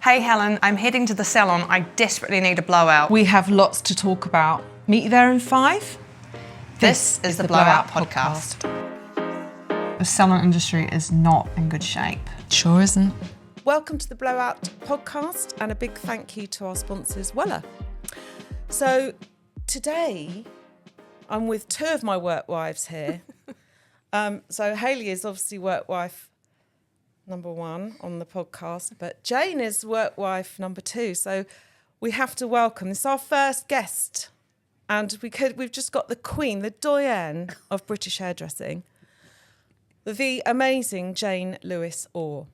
Hey Helen, I'm heading to the salon. I desperately need a blowout. We have lots to talk about. Meet you there in 5. This is the Blowout podcast. The salon industry is not in good shape. Sure isn't. Welcome to the Blowout podcast and a big thank you to our sponsors, Weller. So today I'm with 2 of my work wives here. So Haylee is obviously work wife number 1 on the podcast, but Jane is work wife number 2. So we have to welcome, this is our first guest, and we've just got the queen, the doyenne of British hairdressing, the amazing Jane Lewis-Orr.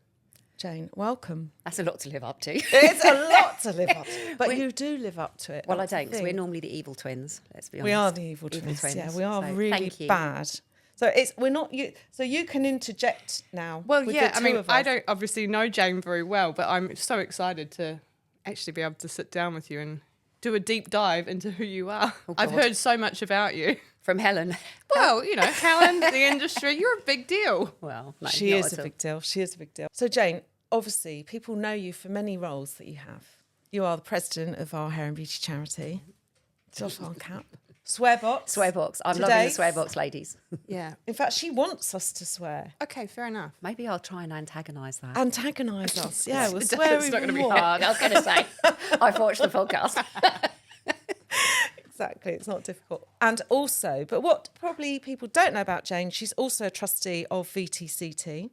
Jane, welcome. That's a lot to live up to. It's a lot to live up to, but you do live up to it. Well, I don't, because we're normally the evil twins, let's be honest. We are the evil twins. Yeah, we are so really bad. So we're not you. So you can interject now. Well, yeah, I mean, I I don't obviously know Jane very well, but I'm so excited to actually be able to sit down with you and do a deep dive into who you are. Oh, I've heard so much about you. From Hellen. Well, you know, Helen, the industry, you're a big deal. Well, no, She not is at a all. big deal. She is a big deal. So Jane, obviously, people know you for many roles that you have. You are the president of our hair and beauty charity. It's off our cap. Swearbox. Swearbox. I'm Today. loving the swearbox, ladies. Yeah. In fact, she wants us to swear. Okay, fair enough. Maybe I'll try and antagonise that. Antagonise us. Yeah, we'll swear It's not even gonna be more. I was going to say, I've watched the podcast. Exactly, it's not difficult. And also, but what probably people don't know about Jane, she's also a trustee of VTCT.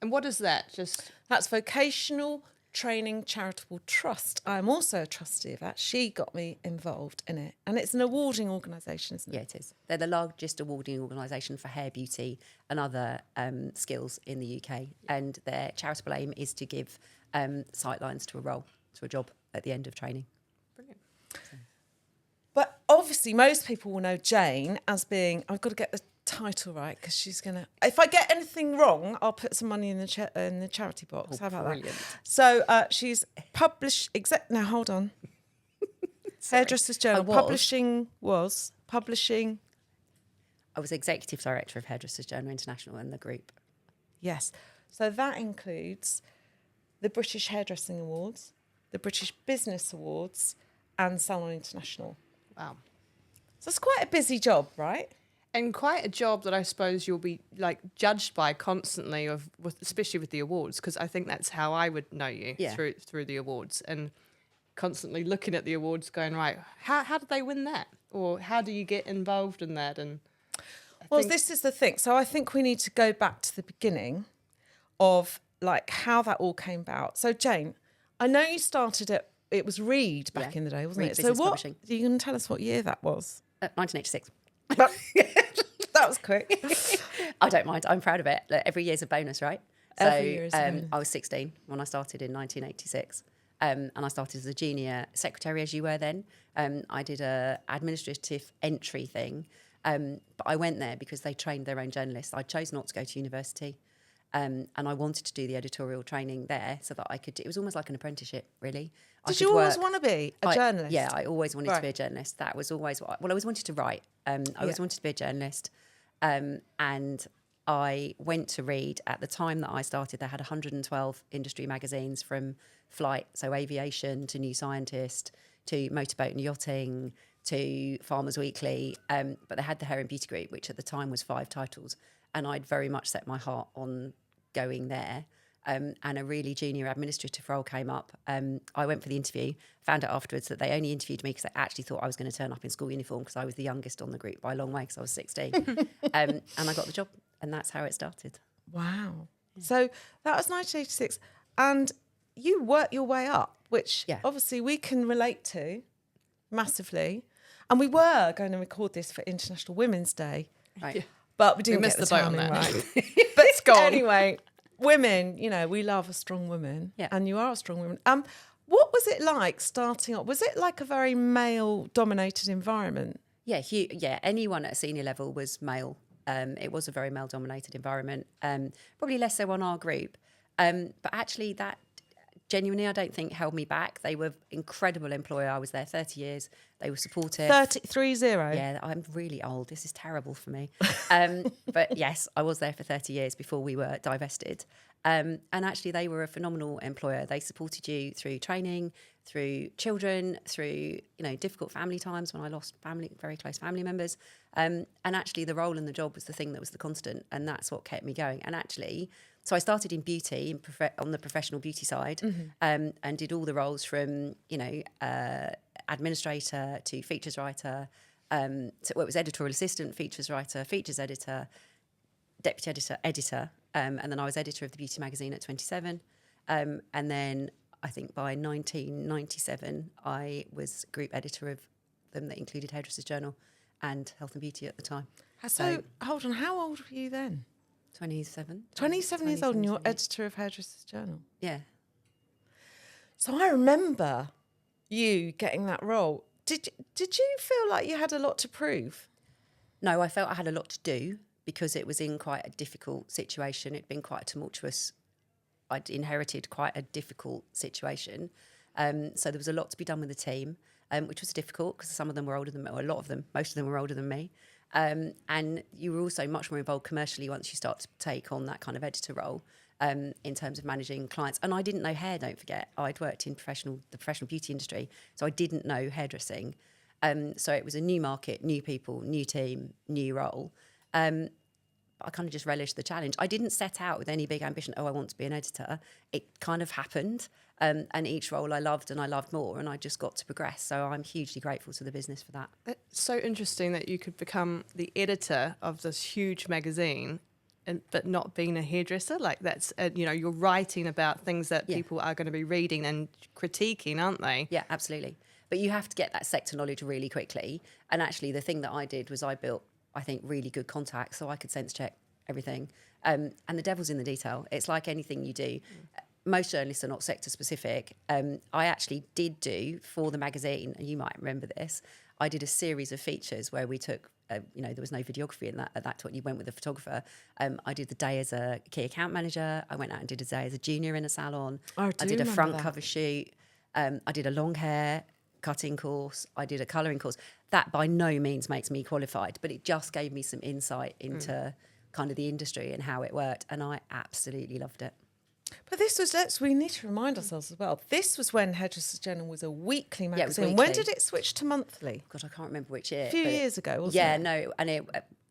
And what is that? Just That's Vocational Training Charitable Trust. I'm also a trustee of that. She got me involved in it. And it's an awarding organisation, isn't it? Yeah, it is. They're the largest awarding organisation for hair, beauty and other skills in the UK. And their charitable aim is to give sightlines to a role, to a job at the end of training. brilliant. But obviously, most people will know Jane as being, I've got to get the title right because she's going to, if I get anything wrong, I'll put some money in the charity box. How about brilliant. that? So she's now hold on. Hairdressers Journal. Publishing. I was executive director of Hairdressers Charity International and the group. Yes. So that includes the British Hairdressing Awards, the British Business Awards, and Salon International. Wow. So it's quite a busy job, right? And quite a job that I suppose you'll be like judged by constantly, especially with the awards, because I think that's how I would know you through the awards, and constantly looking at the awards, going, right, how did they win that, or how do you get involved in that? And This is the thing. So I think we need to go back to the beginning of like how that all came about. So Jane, I know you started it was Reed back in the day, wasn't Reed it? So Business what? Publishing. You can tell us what year that was? 1986. That was quick. I don't mind. I'm proud of it. Look, every year's a bonus, right? Every year is a bonus. I was 16 when I started in 1986. And I started as a junior secretary, as you were then. I did a administrative entry thing. But I went there because they trained their own journalists. I chose not to go to university. And I wanted to do the editorial training there so that I could... It was almost like an apprenticeship, really. Did you always want to be a journalist? Yeah, I always wanted Right. to be a journalist. That was always what... I always wanted to write. I always wanted to be a journalist. And I went to read. At the time that I started, they had 112 industry magazines, from flight, so aviation, to New Scientist, to motorboat and yachting, to Farmers Weekly. But they had the Hair and Beauty Group, which at the time was 5 titles. And I'd very much set my heart on going there. And a really junior administrative role came up. I went for the interview, found out afterwards that they only interviewed me because they actually thought I was going to turn up in school uniform because I was the youngest on the group by a long way because I was 16. And I got the job, and that's how it started. Wow. So that was 1986. And you worked your way up, which obviously we can relate to massively. And we were going to record this for International Women's Day. Right. But we didn't missed get the boat on timing that. right. But anyway, women, you know, we love a strong woman. Yeah. And you are a strong woman. What was it like starting up? Was it like a very male-dominated environment? Yeah, anyone at a senior level was male. It was a very male-dominated environment, probably less so on our group. But actually that genuinely, I don't think held me back. They were incredible employer. I was there 30 years. They were supportive. 30. Yeah, I'm really old. This is terrible for me. But yes, I was there for 30 years before we were divested. And actually, they were a phenomenal employer. They supported you through training, through children, through difficult family times when I lost very close family members. And actually, the role and the job was the thing that was the constant, and that's what kept me going. And actually, so I started in beauty, on the professional beauty side, and did all the roles from administrator to features writer. It was editorial assistant, features writer, features editor, deputy editor. And then I was editor of the beauty magazine at 27. And then I think by 1997, I was group editor of them that included Hairdressers Journal and Health and Beauty at the time. So hold on, how old were you then? 27. 27 years old and you're editor of Hairdressers Journal? Yeah. So I remember you getting that role. Did you feel like you had a lot to prove? No, I felt I had a lot to do because it was in quite a difficult situation. It'd been quite tumultuous. I'd inherited quite a difficult situation. So there was a lot to be done with the team, which was difficult because some of them were older than me, or a lot of them, most of them were older than me. And you were also much more involved commercially once you start to take on that kind of editor role in terms of managing clients. And I didn't know hair, don't forget. I'd worked in the professional beauty industry, so I didn't know hairdressing. So it was a new market, new people, new team, new role. I kind of just relished the challenge. I didn't set out with any big ambition, I want to be an editor. It kind of happened. And each role I loved and I loved more, and I just got to progress. So I'm hugely grateful to the business for that. It's so interesting that you could become the editor of this huge magazine, but not being a hairdresser. Like that's, you're writing about things that people are going to be reading and critiquing, aren't they? Yeah, absolutely. But you have to get that sector knowledge really quickly. And actually the thing that I did was I built, I think, really good contacts so I could sense check everything. And the devil's in the detail. It's like anything you do. Most journalists are not sector specific. I actually did do for the magazine, and you might remember this, I did a series of features where we took, there was no videography in that. At that point, you went with a photographer. I did the day as a key account manager. I went out and did a day as a junior in a salon. I did a front cover shoot. I did a long hair cutting course. I did a colouring course. That by no means makes me qualified, but it just gave me some insight into kind of the industry and how it worked, and I absolutely loved it. But this was, we need to remind ourselves as well, this was when Hairdressers Journal was a weekly magazine. Yeah, it was weekly. When did it switch to monthly? God, I can't remember which year. A few years ago, wasn't it? Yeah, no, and it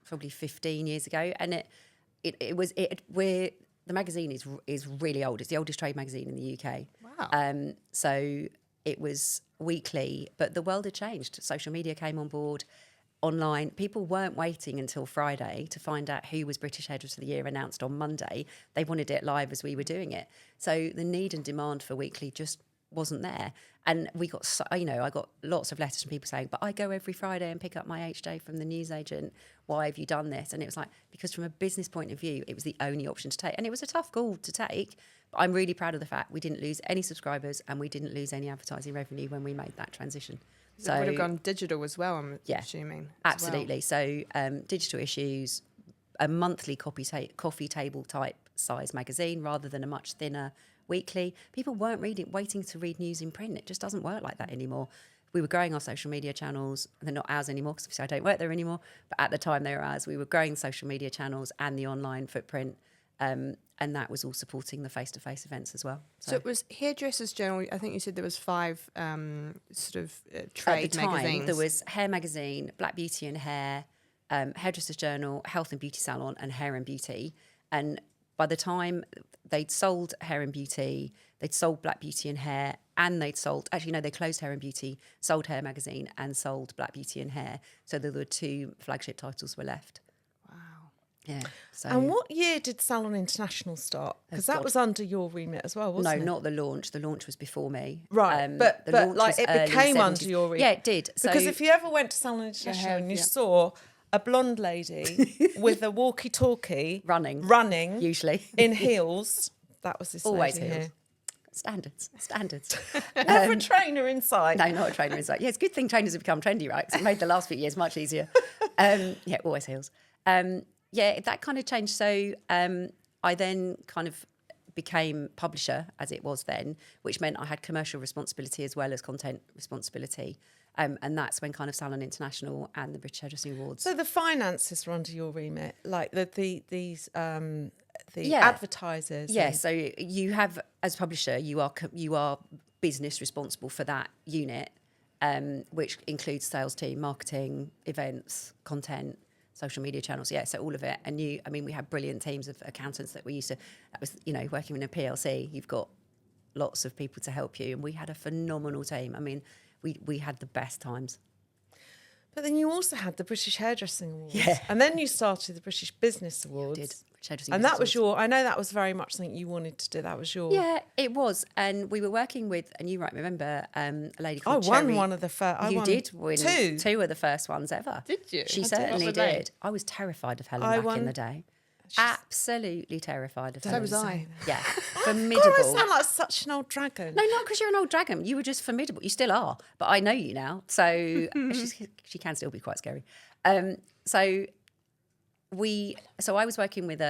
probably 15 years ago, and the magazine is really old. It's the oldest trade magazine in the UK. Wow. So it was weekly, but the world had changed. Social media came on board. Online, people weren't waiting until Friday to find out who was British Hairdresser of the Year announced on Monday. They wanted it live as we were doing it. So the need and demand for weekly just wasn't there. And we got, I got lots of letters from people saying, but I go every Friday and pick up my HJ from the newsagent. Why have you done this? And it was like, because from a business point of view, it was the only option to take. And it was a tough call to take, but I'm really proud of the fact we didn't lose any subscribers and we didn't lose any advertising revenue when we made that transition. So it would have gone digital as well, I'm assuming. Absolutely. So digital issues, a monthly coffee table type size magazine rather than a much thinner weekly. People weren't waiting to read news in print. It just doesn't work like that anymore. We were growing our social media channels. They're not ours anymore because obviously I don't work there anymore. But at the time they were ours. We were growing social media channels and the online footprint. And that was all supporting the face-to-face events as well. So it was Hairdressers Journal. I think you said there was 5 trade At the time, magazines. there was Hair Magazine, Black Beauty and Hair, Hairdressers Journal, Health and Beauty Salon, and Hair and Beauty. And by the time they'd sold Hair and Beauty, they'd sold Black Beauty and Hair, and they'd sold, actually no, they closed Hair and Beauty, sold Hair Magazine, and sold Black Beauty and Hair. So there were 2 flagship titles were left. Yeah. So, and what year did Salon International start? Because that was under your remit as well, wasn't it? No, not the launch. The launch was before me. Right, but like it became under your remit. Yeah, it did. So, because if you ever went to Salon International and you saw a blonde lady with a walkie-talkie running usually in heels, that was this always lady heels. here. Standards. Never a trainer in sight. No, not a trainer in sight. Yeah, it's a good thing trainers have become trendy, right? Because it made the last few years much easier. Always heels. Yeah, that kind of changed. So I then kind of became publisher, as it was then, which meant I had commercial responsibility as well as content responsibility. And that's when kind of Salon International and the British Hairdressing Awards. So the finances were under your remit, like the advertisers. Yeah. So you have, as publisher, you are business responsible for that unit, which includes sales team, marketing, events, content, social media channels. Yeah. So all of it. And we had brilliant teams of accountants that we used to. That was, working in a PLC. You've got lots of people to help you, and we had a phenomenal team. I mean, we had the best times. But then you also had the British Hairdressing Awards. Yeah. And then you started the British Business Awards. Yeah, I did. And that was I know that was very much something you wanted to do. That was your... Yeah, it was. And we were working with, and you might remember, a lady called Cherry. I won one of the first... You did win two. Two of the first ones ever. Did you? She I certainly did. What were they? did. I was terrified of Hellen back in the day. Absolutely terrified of So Hellen. was I. Yeah, God, I formidable. sound like such an old dragon. No, not because you're an old dragon. You were just formidable. You still are, but I know you now, so she can still be quite scary. So I was working with.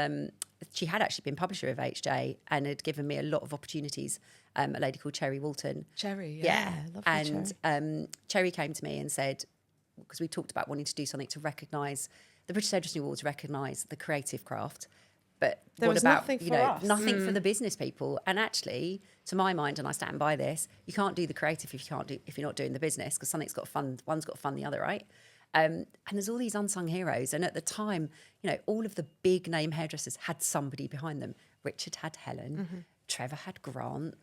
She had actually been publisher of HJ and had given me a lot of opportunities. A lady called Cherry Walton. Cherry, Yeah, lovely and Cherry came to me and said, because we talked about wanting to do something to recognise the British Hairdressing Awards recognise the creative craft, but There what was about nothing for us. nothing for the business people? And actually, to my mind, and I stand by this, you can't do the creative if you're not doing the business, because something's got to fund. One's got to fund the other, right? And there's all these unsung heroes, and at the time, all of the big name hairdressers had somebody behind them. Richard had Hellen, Trevor had Grant.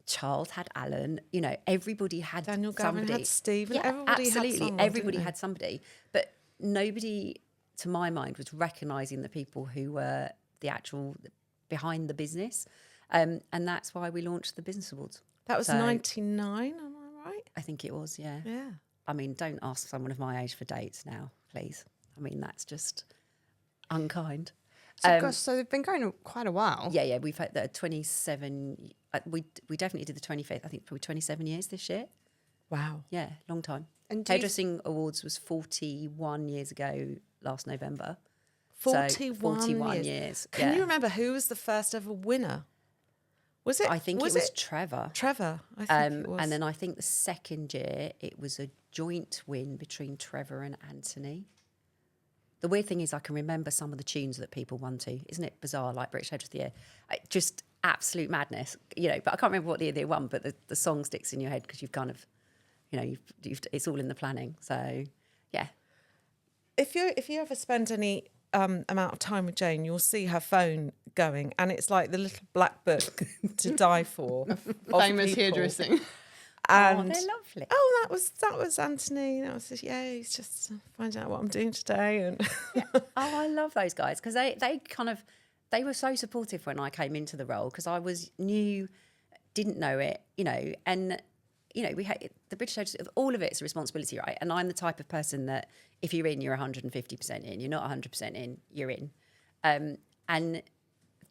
Charles had Alan, everybody had Daniel Gavin somebody. had Steve, and Yeah, everybody had absolutely. someone, Everybody didn't they? had somebody, but nobody, to my mind, was recognising the people who were the actual behind the business, and that's why we launched the Business Awards. That was So, 99, am I right? I think it was, yeah. Yeah. I mean, don't ask someone of my age for dates now, please. I mean, that's just unkind. So, gosh, so they've been going quite a while. Yeah, we've had the 27. We definitely did the 25th. I think probably 27 years this year. Wow. Yeah, long time. And do you- Hairdressing Awards was 41 years ago last November. 41 years. Can yeah. you remember who was the first ever winner? Was it? I think it was Trevor. Trevor, I think it was. And then I think the second year it was a joint win between Trevor and Anthony. The weird thing is I can remember some of the tunes that people won to. Isn't it bizarre, like British Hairdresser of the Year? Just absolute madness, but I can't remember what year they won, but the song sticks in your head because you've kind of, it's all in the planning. So, yeah. If you ever spend any amount of time with Jane, you'll see her phone going, and it's like the little black book to die for. of Famous people. hairdressing. And they're lovely. Oh, that was Anthony. That was he's just finding out what I'm doing today. And Oh, I love those guys because they were so supportive when I came into the role because I was new, didn't know it, and we had the British Hairdressing, all of it's a responsibility, right? And I'm the type of person that if you're in, you're 150% in. You're not 100% in, you're in, and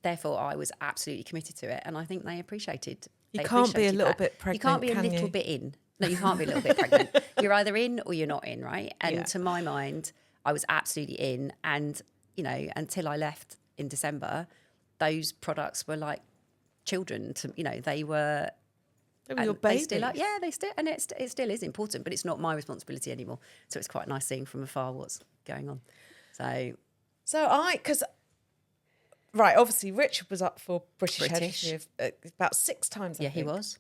therefore I was absolutely committed to it, and I think they appreciated. You can't be a little that. bit pregnant, You can't be a can little you? bit in. No, you can't be a little bit pregnant. You're either in or you're not in, right? And Yeah. to my mind, I was absolutely in. And, until I left in December, those products were like children. They were your baby. They still are, they still, and it still is important, but it's not my responsibility anymore. So it's quite nice seeing from afar what's going on. Right, obviously Richard was up for British. British. About 6 times. I Yeah, he think. was.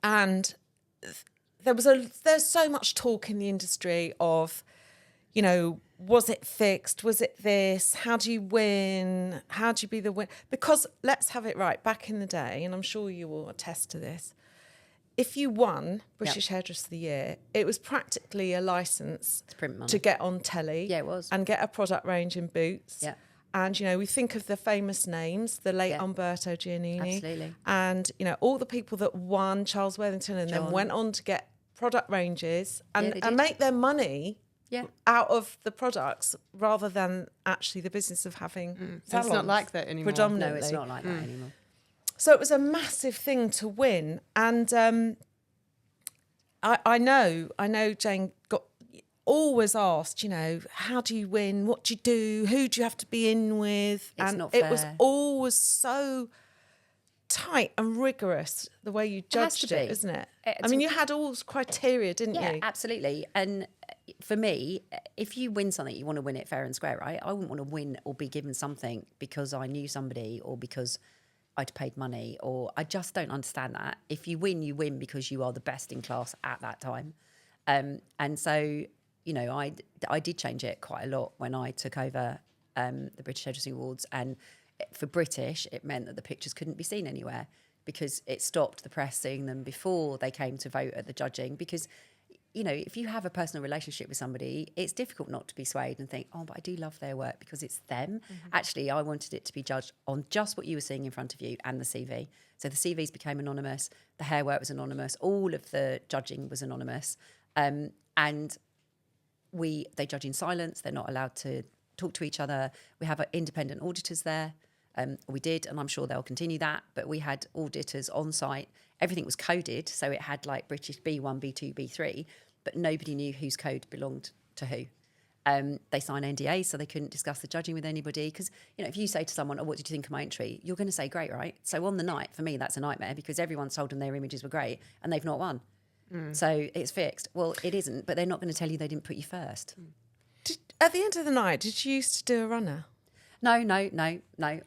And there's so much talk in the industry of, was it fixed? Was it this? How do you win? How do you be the win? Because let's have it right. Back in the day, and I'm sure you will attest to this, if you won British Hairdresser of the Year, it was practically a license To print money. to get on telly. Yeah, it was. And get a product range in Boots. Yeah. And, we think of the famous names, the late Yeah. Umberto Giannini. Absolutely. And, all the people that won, Charles Worthington, and then John. went on to get product ranges and, they and did. make their money Yeah. out of the products rather than actually the business of having So it's not salons like that anymore. predominantly. No, it's not like that anymore. So it was a massive thing to win. And I know Jane got always asked, how do you win? What do you do? Who do you have to be in with? It's and not it was fair. always so tight and rigorous the way you judged it, isn't it? I mean, you had all criteria, didn't you? Yeah, absolutely. And for me, if you win something, you want to win it fair and square, right? I wouldn't want to win or be given something because I knew somebody or because I'd paid money, or I just don't understand that. If you win because you are the best in class at that time. And so, you know, I did change it quite a lot when I took over the British Hairdressing Awards. And for British, it meant that the pictures couldn't be seen anywhere because it stopped the press seeing them before they came to vote at the judging. Because, you know, if you have a personal relationship with somebody, it's difficult not to be swayed and think, oh, but I do love their work because it's them. Actually, I wanted it to be judged on just what you were seeing in front of you and the CV. So the CVs became anonymous, the hair work was anonymous, all of the judging was anonymous. And they judge in silence. They're not allowed to talk to each other. We have independent auditors there. We did, and I'm sure they'll continue that. But we had auditors on site. Everything was coded, so it had like British B1, B2, B3, but nobody knew whose code belonged to who. They sign NDAs, so they couldn't discuss the judging with anybody. Because, you know, if you say to someone, oh, what did you think of my entry? You're going to say, great, right? So on the night, for me, that's a nightmare because everyone's told them their images were great and they've not won. So it's fixed. Well, it isn't, but they're not going to tell you they didn't put you first. At the end of the night, did you used to do a runner? No.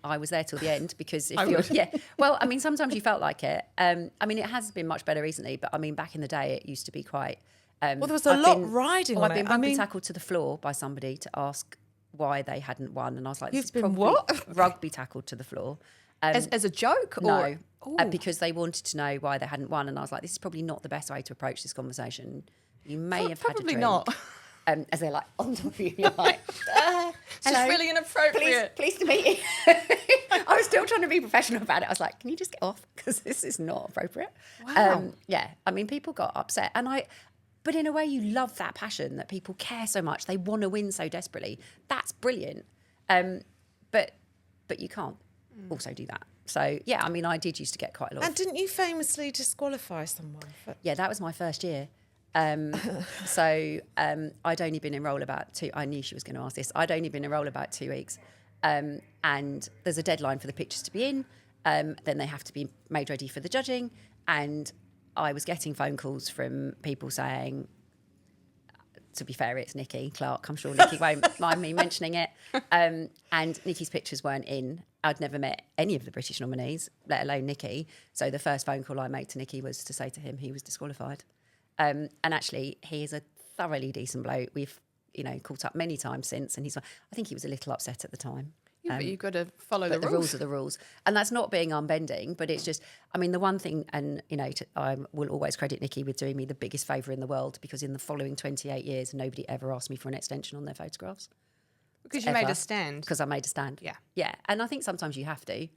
I was there till the end because if you're, yeah. Well, I mean, sometimes you felt like it. I mean, it has been much better recently, but I mean, back in the day, it used to be quite. Well, there was a lot riding on I've been it. rugby tackled to the floor by somebody to ask why they hadn't won, and I was like, You've been what? Rugby tackled to the floor. As a joke? No, because they wanted to know why they hadn't won, and I was like, this is probably not the best way to approach this conversation. You may have had a Probably drink. not. As they're like on top of you, you're like, It's just hello, really inappropriate. pleased to meet you. I was still trying to be professional about it. I was like, can you just get off? Because this is not appropriate. Wow. Yeah, I mean, people got upset. But in a way, you love that passion that people care so much. They want to win so desperately. That's brilliant. But you can't also do that. So, yeah, I mean, I did used to get quite a lot. And didn't you famously disqualify someone? Yeah, that was my first year. So I'd only been enrolled about I knew she was going to ask this. I'd only been enrolled about 2 weeks. And there's a deadline for the pictures to be in. Then they have to be made ready for the judging. And I was getting phone calls from people saying, to be fair, it's Nikki Clark. I'm sure Nikki won't mind me mentioning it. And Nikki's pictures weren't in. I'd never met any of the British nominees, let alone Nikki. So the first phone call I made to Nikki was to say to him he was disqualified. And actually, he is a thoroughly decent bloke. We've, you know, caught up many times since, and I think he was a little upset at the time. Yeah, but you've got to follow the rules. rules. Are the rules. And that's not being unbending, but it's just, I mean, the one thing, and, you know, I will always credit Nikki with doing me the biggest favour in the world, because in the following 28 years, nobody ever asked me for an extension on their photographs. Because you made a stand. Because I made a stand. Yeah. Yeah. And I think sometimes you have to.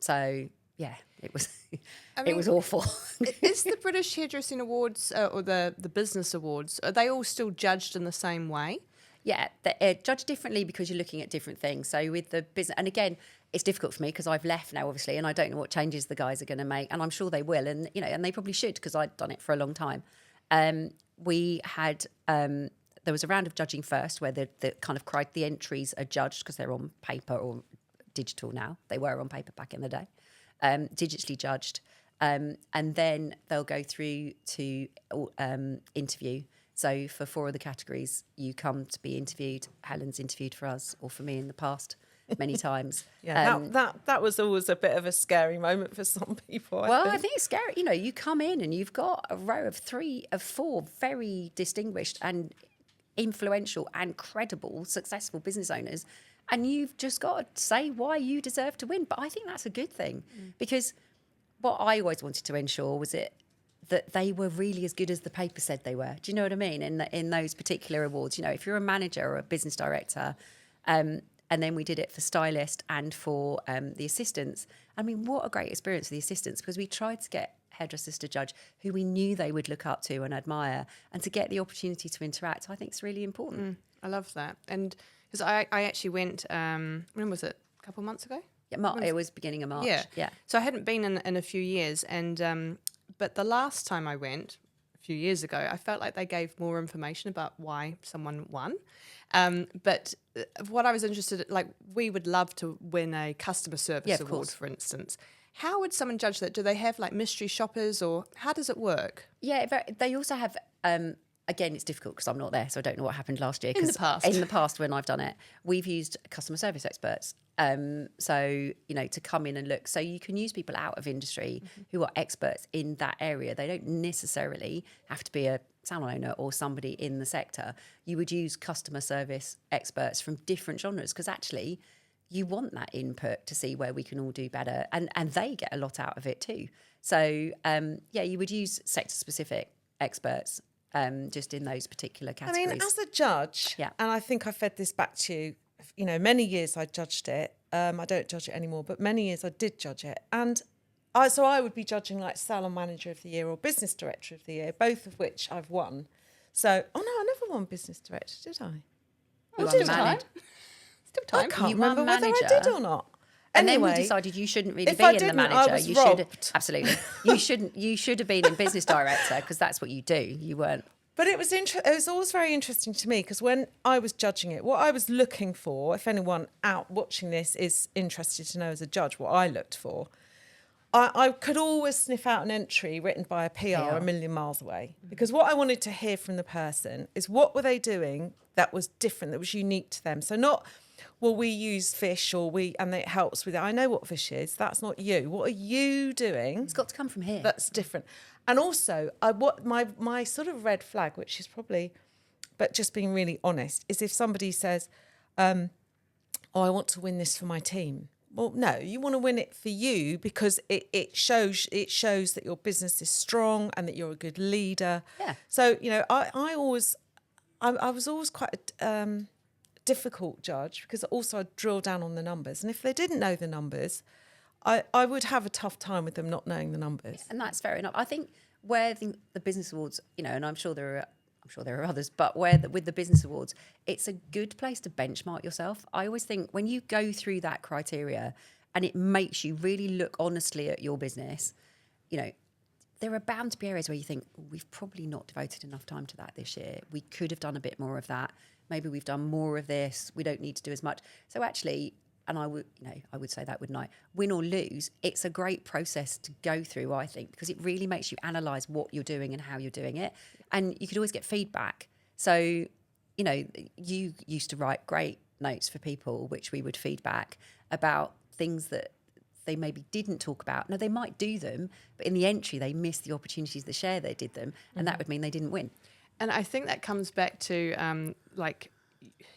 So, yeah, it was I mean, it was awful. Is the British Hairdressing Awards or the Business Awards, are they all still judged in the same way? Yeah, they're judged differently because you're looking at different things. So with the business, and again, it's difficult for me because I've left now, obviously, and I don't know what changes the guys are going to make, and I'm sure they will, and you know, and they probably should because I'd done it for a long time. We had there was a round of judging first where the kind of the entries are judged because they're on paper or digital now. They were on paper back in the day, digitally judged, and then they'll go through to interview. So for 4 of the categories, you come to be interviewed. Helen's interviewed for us, or for me in the past, many times. Yeah, that was always a bit of a scary moment for some people. I think it's scary. You know, you come in and you've got a row of 4 very distinguished and influential and credible, successful business owners, and you've just got to say why you deserve to win. But I think that's a good thing because what I always wanted to ensure was that they were really as good as the paper said they were. Do you know what I mean? In those particular awards, you know, if you're a manager or a business director, and then we did it for stylist and for the assistants. I mean, what a great experience for the assistants, because we tried to get hairdressers to judge who we knew they would look up to and admire, and to get the opportunity to interact, I think it's really important. I love that. And because I actually went, when was it? A couple of months ago? Yeah, it was beginning of March. Yeah. So I hadn't been in a few years, and but the last time I went, a few years ago, I felt like they gave more information about why someone won. But what I was interested in, like, we would love to win a customer service award, for instance. How would someone judge that? Do they have like mystery shoppers, or how does it work? Yeah, they also have. Again, it's difficult because I'm not there, so I don't know what happened last year. In the past. In the past, when I've done it, we've used customer service experts. So, to come in and look. So you can use people out of industry who are experts in that area. They don't necessarily have to be a salon owner or somebody in the sector. You would use customer service experts from different genres because actually you want that input to see where we can all do better. And they get a lot out of it too. So, you would use sector-specific experts just in those particular categories. I mean, as a judge, and I think I fed this back to you, many years I judged it. I don't judge it anymore, but many years I did judge it. And I would be judging like Salon Manager of the Year or Business Director of the Year, both of which I've won. So, I never won Business Director, did I? You Did won I? manage- Still time. I can't You won remember whether I manager. did or not. And then Anyway, we decided you shouldn't really if be I in the didn't, I manager. was You robbed. should absolutely. You should have been in business director because that's what you do. You weren't. But it was it was always very interesting to me because when I was judging it, what I was looking for, if anyone out watching this is interested to know as a judge what I looked for, I could always sniff out an entry written by a PR a million miles away. Because what I wanted to hear from the person is what were they doing that was different, that was unique to them. So not, well, we use fish and it helps with it. I know what fish is. That's not you. What are you doing? It's got to come from here. That's different. And also, what my sort of red flag, which is probably, but just being really honest, is if somebody says, I want to win this for my team. Well, no, you want to win it for you because it shows that your business is strong and that you're a good leader. Yeah. So, I was always quite a difficult judge because also I'd drill down on the numbers. And if they didn't know the numbers, I would have a tough time with them not knowing the numbers. And that's fair enough. I think where the business awards, and I'm sure there are others, but with the business awards, it's a good place to benchmark yourself. I always think when you go through that criteria and it makes you really look honestly at your business, there are bound to be areas where you think, we've probably not devoted enough time to that this year. We could have done a bit more of that. Maybe we've done more of this. We don't need to do as much. So actually, and I would say that, wouldn't I? Win or lose, it's a great process to go through, I think, because it really makes you analyse what you're doing and how you're doing it. And you could always get feedback. So, you used to write great notes for people, which we would feedback about things that they maybe didn't talk about. Now, they might do them, but in the entry, they missed the opportunities to share they did them. And that would mean they didn't win. And I think that comes back to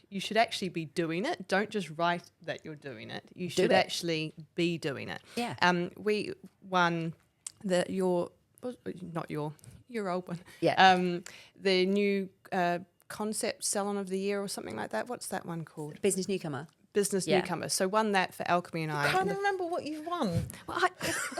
you should actually be doing it. Don't just write that you're doing it. You should actually be doing it. Yeah. We won your old one. Yeah. The new concept salon of the year or something like that. What's that one called? Business newcomer. Business newcomer. So won that for Alchemy and I. I can't remember what you've won. Well, I'm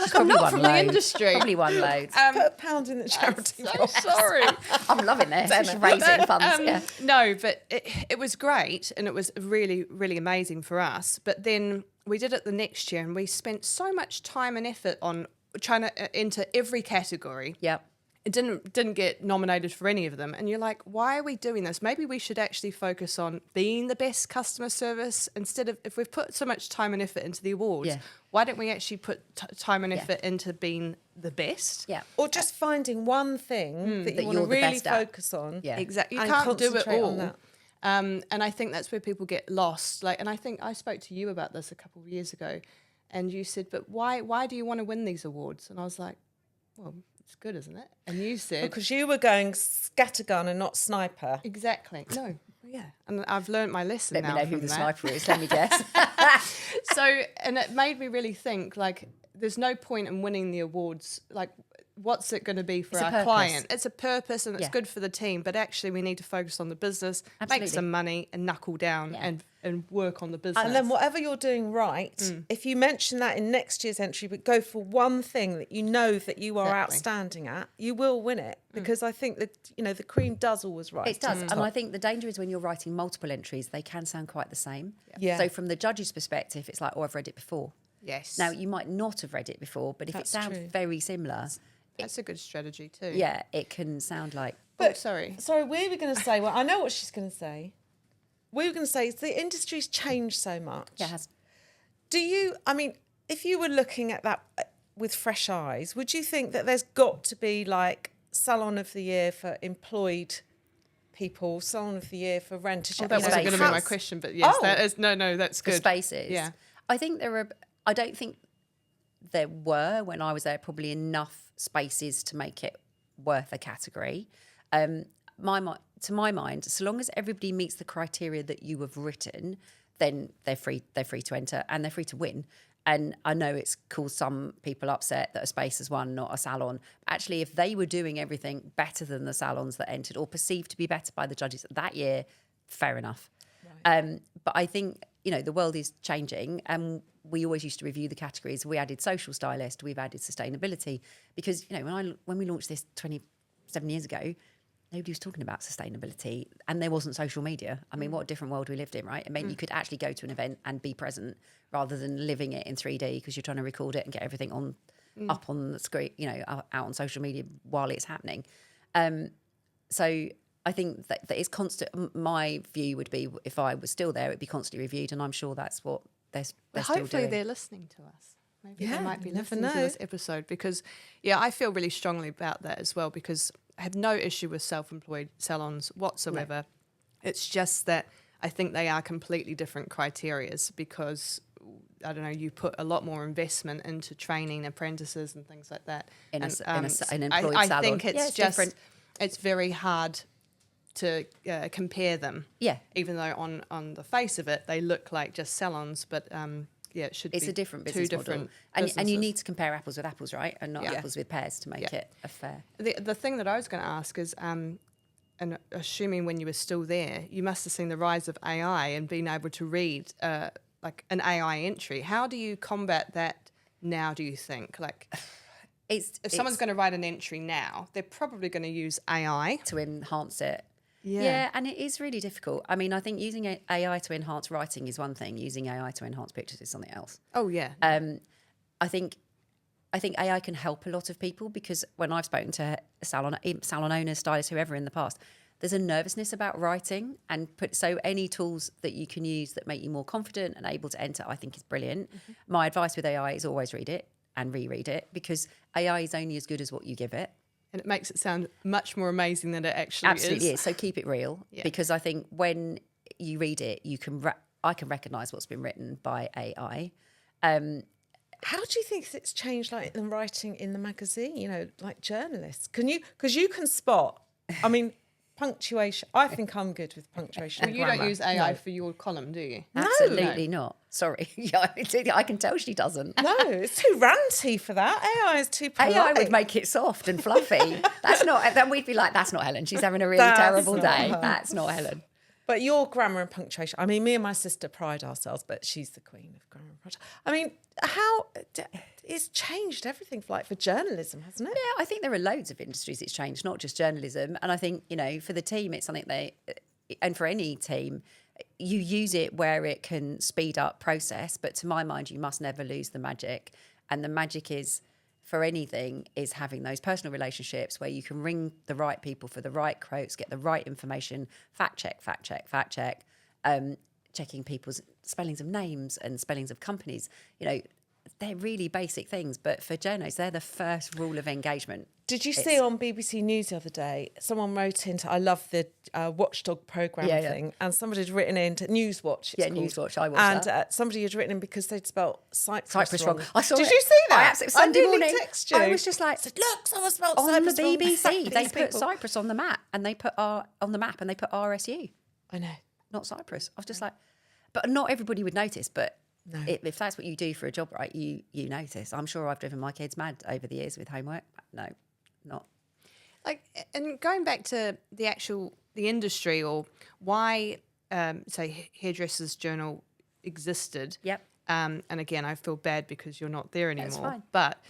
Probably not won from loads. the industry. Probably won loads. Put a pound in the charity So box. sorry. I'm loving this. Just raising funds. No, but it was great and it was really, really amazing for us. But then we did it the next year and we spent so much time and effort on trying to enter every category. Yep. It didn't get nominated for any of them. And you're like, why are we doing this? Maybe we should actually focus on being the best customer service instead of, if we've put so much time and effort into the awards, why don't we actually put time and effort into being the best? Yeah. Or just finding one thing that you want to you're the really best at. focus on. Yeah. Exactly. You And can't do it concentrate on all. that. And I think that's where people get lost. And I think I spoke to you about this a couple of years ago, and you said, "But why do you want to win these awards?" And I was like, "Well, it's good, isn't it?" And you said, Because you were going scattergun and not sniper. "Exactly." No, yeah. And I've learned my lesson Let now me know from who the that. sniper is. Let me guess. And it made me really think. There's no point in winning the awards. What's it going to be for It's a our purpose. client? It's a purpose and it's Yeah. good for the team, but actually we need to focus on the business, Absolutely. make some money and knuckle down and work on the business. And then whatever you're doing right, if you mention that in next year's entry, but go for one thing that you know that you are Exactly. outstanding at, you will win it. Because I think that, the cream does always rise. It does. to the And I top. think the danger is when you're writing multiple entries, they can sound quite the same. Yeah. So from the judge's perspective, it's like, I've read it before. Yes. Now, you might not have read it before, but if That's it sounds true. very similar, That's a good strategy too. yeah, it can sound like... But sorry. Sorry, we were going to say, well, I know what she's going to say. We were going to say the industry's changed so much. Yeah, it has. Do you, if you were looking at that with fresh eyes, would you think that there's got to be like Salon of the Year for employed people, Salon of the Year for renters? That wasn't going to be my question, but yes, that is that's For good. spaces. Yeah. I think I don't think there were, when I was there, probably enough spaces to make it worth a category. To my mind, so long as everybody meets the criteria that you have written, then they're free to enter and they're free to win. And I know it's caused some people upset that a space has won, not a salon. Actually, if they were doing everything better than the salons that entered or perceived to be better by the judges that year, fair enough. Right. But I think, the world is changing, and we always used to review the categories. We added social stylist, we've added sustainability, because, when we launched this 27 years ago, nobody was talking about sustainability and there wasn't social media. I mean, what a different world we lived in, right? It meant you could actually go to an event and be present rather than living it in 3D because you're trying to record it and get everything up on the screen, out on social media while it's happening. So I think that it's constant. My view would be, if I was still there, it'd be constantly reviewed, and I'm sure that's what they're still doing. Hopefully they're listening to us. Maybe they might be listening to this episode because, I feel really strongly about that as well, because I have no issue with self-employed salons whatsoever. No. It's just that I think they are completely different criterias because, I don't know, you put a lot more investment into training apprentices and things like that. In an employed salon. I think it's just different. It's very hard to compare them. Yeah. Even though on the face of it, they look like just salons, but... it should be a different business model. And you need to compare apples with apples, right? And not apples with pears to make it a fair. The thing that I was going to ask is, and assuming when you were still there, you must have seen the rise of AI and being able to read like an AI entry. How do you combat that now, do you think? Like, if someone's going to write an entry now, they're probably going to use AI. To enhance it. Yeah, and it is really difficult. I mean, I think using AI to enhance writing is one thing. Using AI to enhance pictures is something else. Oh, yeah. I think AI can help a lot of people, because when I've spoken to salon owners, stylists, whoever in the past, there's a nervousness about writing, so any tools that you can use that make you more confident and able to enter, I think is brilliant. Mm-hmm. My advice with AI is always read it and reread it, because AI is only as good as what you give it. And it makes it sound much more amazing than it actually Absolutely is. So keep it real, because I think when you read it, I can recognise what's been written by AI. How do you think it's changed, like the writing in the magazine? Like journalists, because you can spot. I mean, punctuation. I think I'm good with punctuation. Well, you don't use AI for your column, do you? Absolutely not. Sorry, I can tell she doesn't. No, it's too ranty for that. AI is too polite. AI would make it soft and fluffy. That's not. Then we'd be like, that's not Helen. She's having a really terrible day. That's not Helen. But your grammar and punctuation. I mean, me and my sister pride ourselves, but she's the queen of grammar and punctuation. I mean, how it's changed everything for journalism, hasn't it? Yeah, I think there are loads of industries it's changed, not just journalism. And I think, for the team, it's something and for any team, you use it where it can speed up process. But to my mind, you must never lose the magic. And the magic is, for anything, is having those personal relationships where you can ring the right people for the right quotes, get the right information, fact check, checking people's spellings of names and spellings of companies. They're really basic things, but for journos, they're the first rule of engagement. Did you see on BBC News the other day, someone wrote into, I love the Watchdog programme thing, and somebody had written into Newswatch. Newswatch, I watched that. And somebody had written in because they'd spelt Cyprus wrong. I saw Did it. you see that? I absolutely, Sunday morning, text you. I was just like, look, someone spelled on Cyprus the wrong. BBC, they put Cyprus on the map, and they put RSU. I know. Not Cyprus. I was just like, but not everybody would notice, but... No. If that's what you do for a job, right, you notice. I'm sure I've driven my kids mad over the years with homework. No, not. And going back to the industry, or why, say, Hairdressers Journal existed. Yep. And again, I feel bad because you're not there anymore. That's fine. But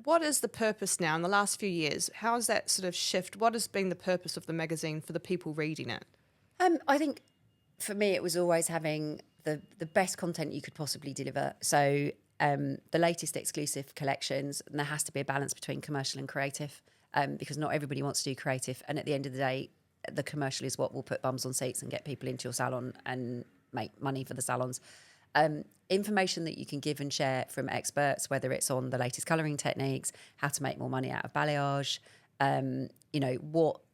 what is the purpose now in the last few years? How has that sort of shift? What has been the purpose of the magazine for the people reading it? I think for me, it was always having the best content you could possibly deliver. So the latest exclusive collections, and there has to be a balance between commercial and creative, because not everybody wants to do creative. And at the end of the day, the commercial is what will put bums on seats and get people into your salon and make money for the salons. Information that you can give and share from experts, whether it's on the latest colouring techniques, how to make more money out of balayage,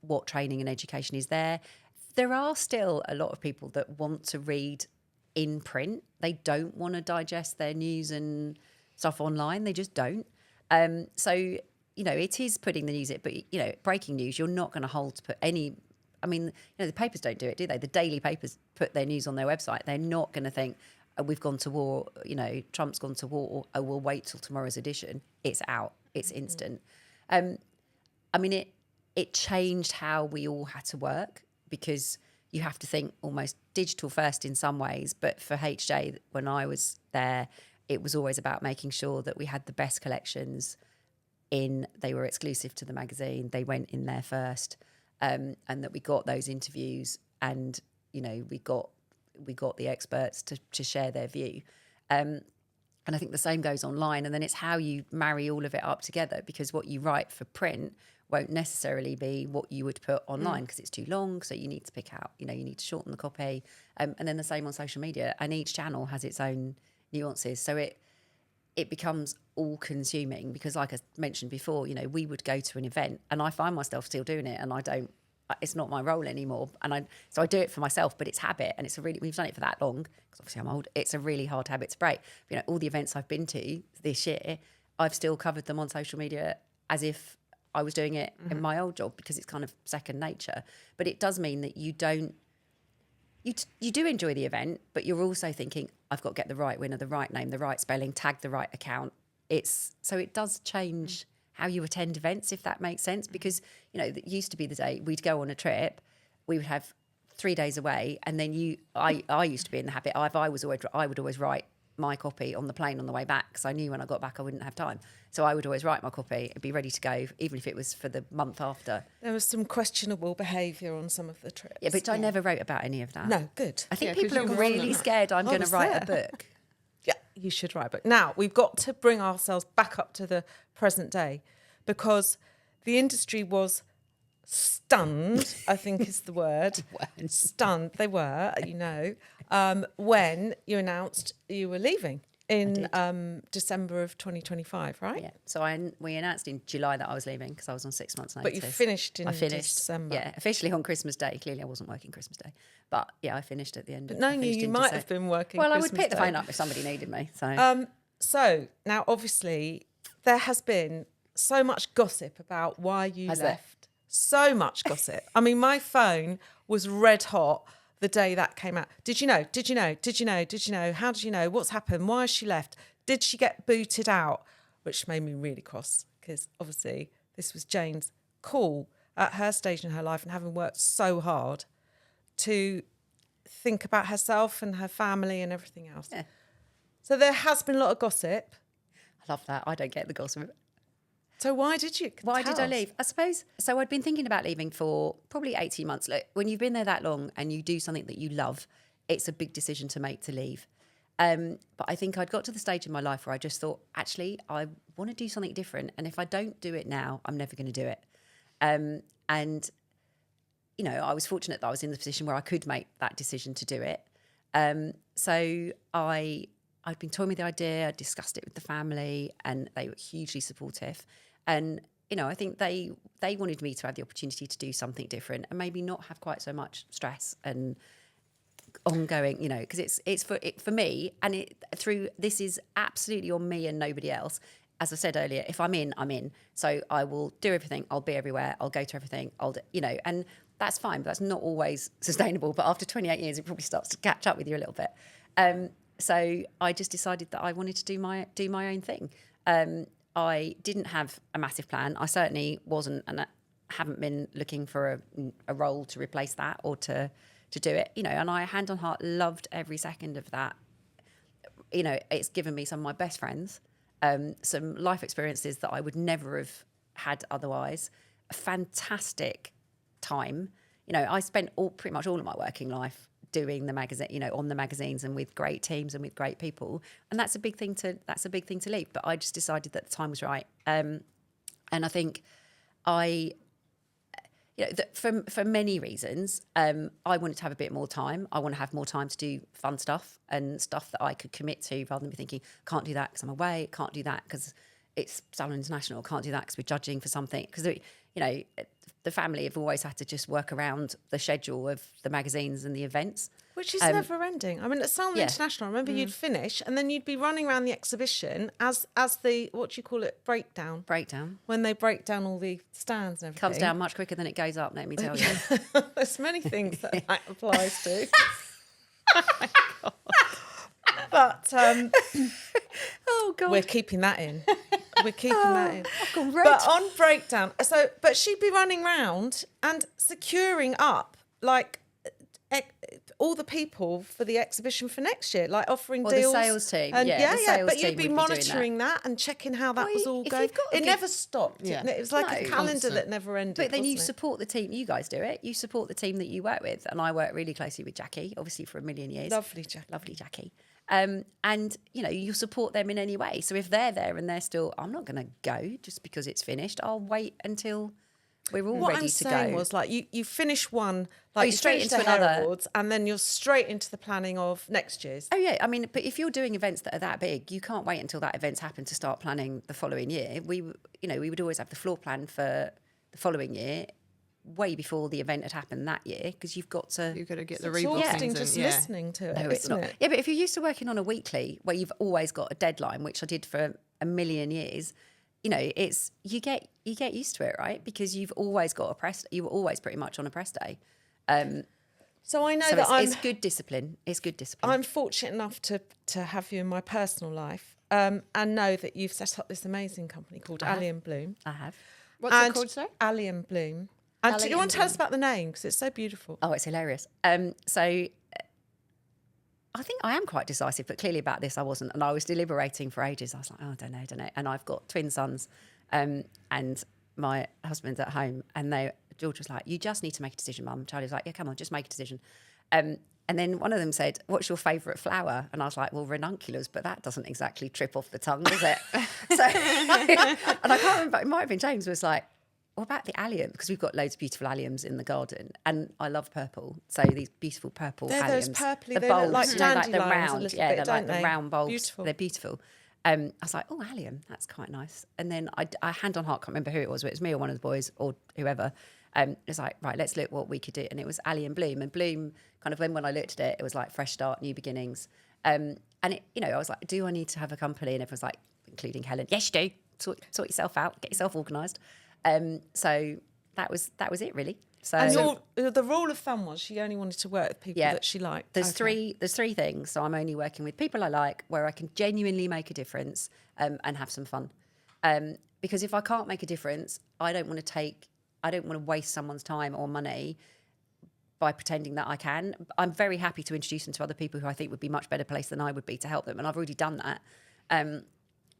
what training and education is there. There are still a lot of people that want to read in print. They don't want to digest their news and stuff online. They just don't. So, it is putting the news in, but, breaking news, you're not going to hold to put any... I mean, the papers don't do it, do they? The daily papers put their news on their website. They're not going to think, we've gone to war, Trump's gone to war, or we'll wait till tomorrow's edition. It's out. It's instant. It changed how we all had to work, because you have to think almost digital first in some ways. But for HJ, when I was there, it was always about making sure that we had the best collections in. They were exclusive to the magazine. They went in there first, and that we got those interviews, and we got the experts to share their view. And I think the same goes online. And then it's how you marry all of it up together, because what you write for print won't necessarily be what you would put online, because it's too long. So you need to pick out, you need to shorten the copy. And then the same on social media. And each channel has its own nuances. So it becomes all consuming, because like I mentioned before, we would go to an event, and I find myself still doing it, and it's not my role anymore. And so I do it for myself, but it's habit. And we've done it for that long, because obviously I'm old. It's a really hard habit to break. All the events I've been to this year, I've still covered them on social media as if I was doing it in my old job, because it's kind of second nature. But it does mean that you do enjoy the event, but you're also thinking, I've got to get the right winner, the right name, the right spelling, tag the right account. So it does change how you attend events, if that makes sense. Because, it used to be the day we'd go on a trip, we would have 3 days away, and then I used to be in the habit, I would always write my copy on the plane on the way back, because I knew when I got back I wouldn't have time. So I would always write my copy and be ready to go, even if it was for the month after. There was some questionable behaviour on some of the trips. Yeah, but I never wrote about any of that. No, good. I think people are really scared I'm going to write a book. Yeah, you should write a book. Now, we've got to bring ourselves back up to the present day, because the industry was stunned, I think is the word. Stunned, they were, when you announced you were leaving in December of 2025, right? Yeah. So we announced in July that I was leaving, because I was on 6 months' notice. But you finished in December. Yeah, officially on Christmas Day. Clearly I wasn't working Christmas Day. But yeah, I finished at the end. But knowing you might have been working Well, Christmas I would pick the Day. phone up if somebody needed me. So. So now, obviously, there has been so much gossip about why you left. So much gossip. I mean, my phone was red hot the day that came out. Did you know? Did you know? Did you know? Did you know? How did you know? What's happened? Why has she left? Did she get booted out? Which made me really cross, because obviously this was Jane's call at her stage in her life, and having worked so hard to think about herself and her family and everything else. Yeah. So there has been a lot of gossip. I love that. I don't get the gossip. So why did you? Why did I leave? I suppose. So I'd been thinking about leaving for probably 18 months. Like, when you've been there that long and you do something that you love, it's a big decision to make to leave. But I think I'd got to the stage in my life where I just thought, actually, I want to do something different. And if I don't do it now, I'm never going to do it. And, I was fortunate that I was in the position where I could make that decision to do it. So I'd been toying with the idea, I discussed it with the family, and they were hugely supportive. And, I think they wanted me to have the opportunity to do something different and maybe not have quite so much stress and ongoing, because it's for me, and this is absolutely on me and nobody else. As I said earlier, if I'm in, I'm in. So I will do everything. I'll be everywhere. I'll go to everything. And that's fine, but that's not always sustainable. But after 28 years, it probably starts to catch up with you a little bit. So I just decided that I wanted to do my own thing. I didn't have a massive plan. I certainly wasn't, and I haven't been looking for a role to replace that or to do it. And I, hand on heart, loved every second of that. It's given me some of my best friends, some life experiences that I would never have had otherwise. A fantastic time. I spent pretty much all of my working life doing the magazine, on the magazines and with great teams and with great people. And that's a big thing to leave. But I just decided that the time was right. And I think you know, for many reasons, I wanted to have a bit more time. I want to have more time to do fun stuff and stuff that I could commit to, rather than be thinking, can't do that because I'm away, can't do that because it's Salon International, can't do that because we're judging for something. Because, you know, the family have always had to just work around the schedule of the magazines and the events. Which is never ending. I mean, at Salon Yeah. International, I remember you'd finish and then you'd be running around the exhibition as the, what do you call it, breakdown. When they break down all the stands and everything. Comes down much quicker than it goes up, let me tell you. There's many things that applies to. But Oh, God. we're keeping that in. We're keeping that in. I've gone red. But on breakdown, but she'd be running round and securing up like all the people for the exhibition for next year, like offering Or deals. the sales team. And Yeah, the sales but team you'd be would be doing monitoring that and checking how that Well, was all if going. you've got a It good- never stopped. Yeah. It was like a No. calendar Constant. that never ended. But then you wasn't it? support the team. You guys do it. You support the team that you work with. And I work really closely with Jackie, obviously for a million years. Lovely, Jackie. Lovely Jackie. And, you know, you support them in any way. So if they're there and they're still, I'm not going to go just because it's finished. I'll wait until we're all What ready I'm to saying go. was like you finish one, like you straight finish into the Hair another. Awards, and then you're straight into the planning of next year's. Oh, yeah. I mean, but if you're doing events that are that big, you can't wait until that event's happened to start planning the following year. We would always have the floor plan for the following year way before the event had happened that year, because you've got to... You've got to get the It's rebookings exhausting in. just Yeah. listening to it, No, it's isn't not. it? Yeah, but if you're used to working on a weekly where you've always got a deadline, which I did for a million years, you know, it's you get used to it, right? Because you've always got you were always pretty much on a press day. So I know So that it's good discipline. It's good discipline. I'm fortunate enough to have you in my personal life, and know that you've set up this amazing company called Allium Bloom. I have. What's it called, sorry? Allium Bloom. And do you want to tell us about the name? Because it's so beautiful. Oh, it's hilarious. So I think I am quite decisive, but clearly about this I wasn't. And I was deliberating for ages. I was like, oh, I don't know. And I've got twin sons, and my husband's at home. And George was like, you just need to make a decision, Mum. Charlie was like, yeah, come on, just make a decision. And then one of them said, what's your favourite flower? And I was like, well, ranunculus, but that doesn't exactly trip off the tongue, does it? So, and I can't remember, it might have been James was like, what about the allium? Because we've got loads of beautiful alliums in the garden, and I love purple. So these beautiful purple They're alliums, those purpley, the they look bulbs, like you know, like the dandelions a round, little yeah, bit, they're don't like the they? round bulbs. Beautiful. They're beautiful. I was like, oh, allium, that's quite nice. And then I hand on heart, can't remember who it was, but it was me or one of the boys or whoever. It was like, right, let's look what we could do. And it was Allium Bloom. And Bloom, kind of when I looked at it, it was like fresh start, new beginnings. And it, you know, I was like, do I need to have a company? And everyone's like, including Helen, yes, you do. Sort yourself out, get yourself organised. So that was it really. So And the rule of thumb was she only wanted to work with people that she liked. There's three things. So I'm only working with people I like, where I can genuinely make a difference and have some fun. Because if I can't make a difference, I don't want to waste someone's time or money by pretending that I can. I'm very happy to introduce them to other people who I think would be much better placed than I would be to help them. And I've already done that.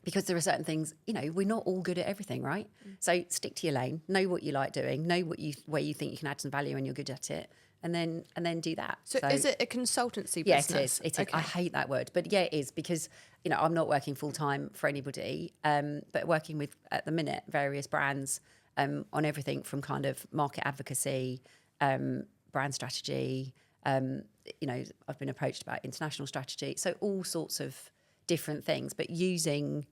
Because there are certain things, you know, we're not all good at everything, right? So stick to your lane, know what you like doing, know where you think you can add some value and you're good at it, and then do that. So is it a consultancy Yes, business? it is. I hate that word, but yeah, it is, because, you know, I'm not working full time for anybody, but working with, at the minute, various brands on everything from kind of market advocacy, brand strategy. You know, I've been approached about international strategy, so all sorts of different things, but using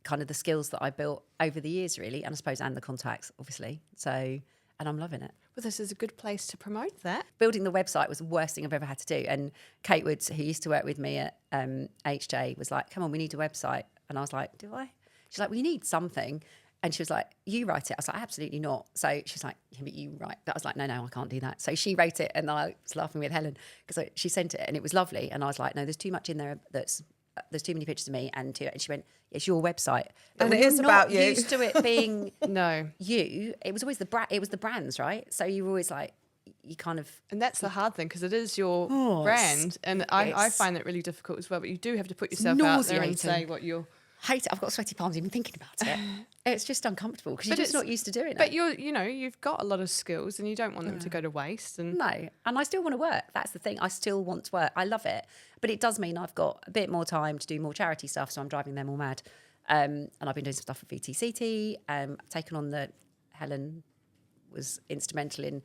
kind of the skills that I built over the years, really, and I suppose, and the contacts, obviously. So, and I'm loving it. Well, this is a good place to promote that. Building the website was the worst thing I've ever had to do. And Kate Woods, who used to work with me at HJ, was like, come on, we need a website. And I was like, do I? She's like, well, you need something. And she was like, you write it. I was like, absolutely not. So she's like, yeah, but you write. I was like, no, I can't do that. So she wrote it, and I was laughing with Helen because she sent it and it was lovely. And I was like, no, there's too much in there there's too many pictures of me, and she went, it's your website, And when it is you're about not you. used to it being No. you. It was always the brands, right? So you were always like, you kind of, And that's the hard thing, because it is your brand. And I find it really difficult as well. But you do have to put yourself out there and say nauseating. what you're... hate it. I've got sweaty palms even thinking about it. It's just uncomfortable because you're But just not used to doing it. But you've got a lot of skills, and you don't want them to go to waste. And No, and I still want to work. That's the thing. I still want to work. I love it. But it does mean I've got a bit more time to do more charity stuff, so I'm driving them all mad. And I've been doing some stuff for VTCT. I've taken on the Hellen was instrumental in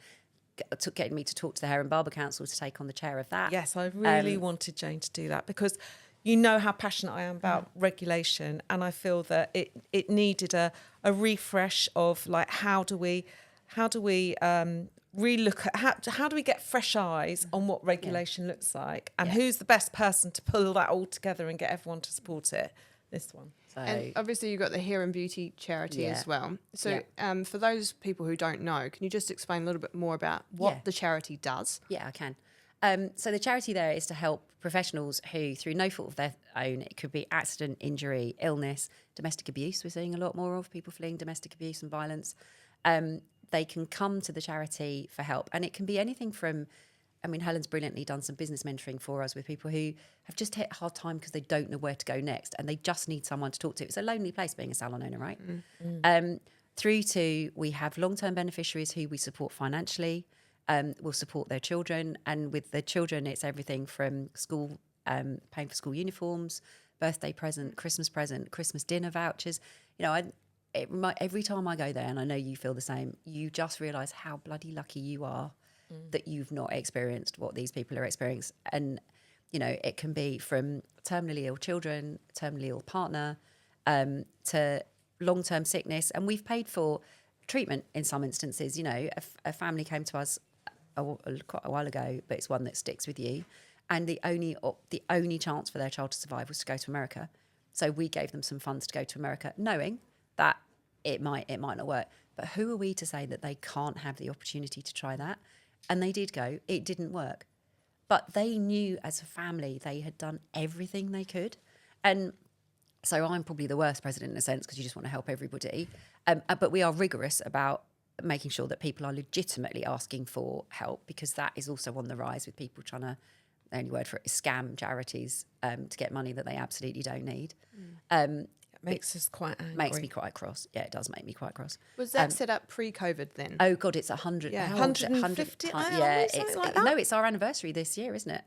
getting me to talk to the Hair and Barber Council to take on the chair of that. Yes, I really wanted Jane to do that because you know how passionate I am about regulation, and I feel that it needed a refresh of like how do we relook at how do we get fresh eyes on what regulation looks like, and who's the best person to pull that all together and get everyone to support it. This one. So, And obviously you've got the Hair and Beauty Charity as well. So for those people who don't know, can you just explain a little bit more about what the charity does? Yeah, I can. So the charity there is to help professionals who, through no fault of their own, it could be accident, injury, illness, domestic abuse. We're seeing a lot more of people fleeing domestic abuse and violence. They can come to the charity for help. And it can be anything from, I mean, Helen's brilliantly done some business mentoring for us with people who have just hit a hard time because they don't know where to go next and they just need someone to talk to. It's a lonely place being a salon owner, right? Through to, we have long-term beneficiaries who we support financially. We'll support their children. And with the children, it's everything from school, paying for school uniforms, birthday present, Christmas dinner vouchers. You know, every time I go there, and I know you feel the same, you just realise how bloody lucky you are that you've not experienced what these people are experiencing. And, you know, it can be from terminally ill children, terminally ill partner, to long-term sickness. And we've paid for treatment in some instances. You know, a family came to us quite a while ago, but it's one that sticks with you. And the only chance for their child to survive was to go to America. So we gave them some funds to go to America, knowing that it might not work. But who are we to say that they can't have the opportunity to try that? And they did go. It didn't work. But they knew as a family they had done everything they could. And so I'm probably the worst president in a sense because you just want to help everybody. But we are rigorous about making sure that people are legitimately asking for help, because that is also on the rise with people trying to, the only word for it is scam charities to get money that they absolutely don't need. It makes us quite angry. Makes me quite cross. Yeah, it does make me quite cross. Was that set up pre-COVID then? Oh God, it's 100. Yeah, how old is it? 150 100 hours, yeah, something like that? no, it's our anniversary this year, isn't it?